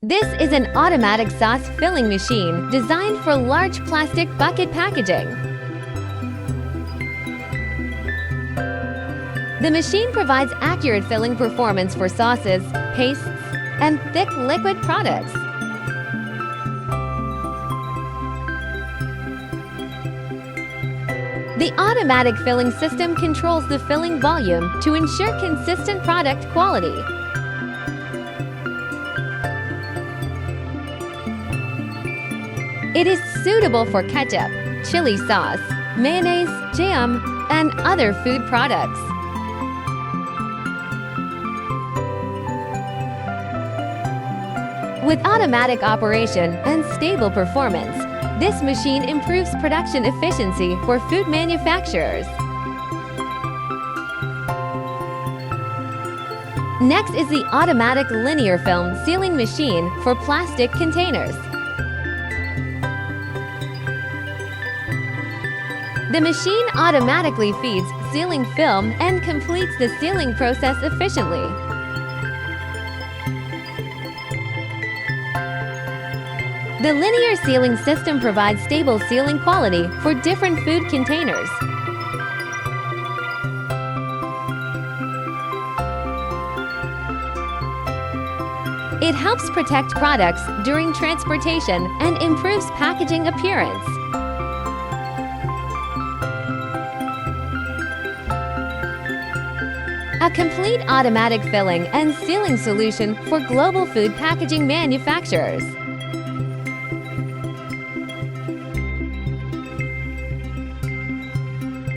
This is an automatic sauce filling machine designed for large plastic bucket packaging. The machine provides accurate filling performance for sauces, pastes, and thick liquid products. The automatic filling system controls the filling volume to ensure consistent product quality. It is suitable for ketchup, chili sauce, mayonnaise, jam, and other food products. With automatic operation and stable performance, this machine improves production efficiency for food manufacturers. Next is the automatic linear film sealing machine for plastic containers. The machine automatically feeds sealing film and completes the sealing process efficiently. The linear sealing system provides stable sealing quality for different food containers. It helps protect products during transportation and improves packaging appearance. A complete automatic filling and sealing solution for global food packaging manufacturers.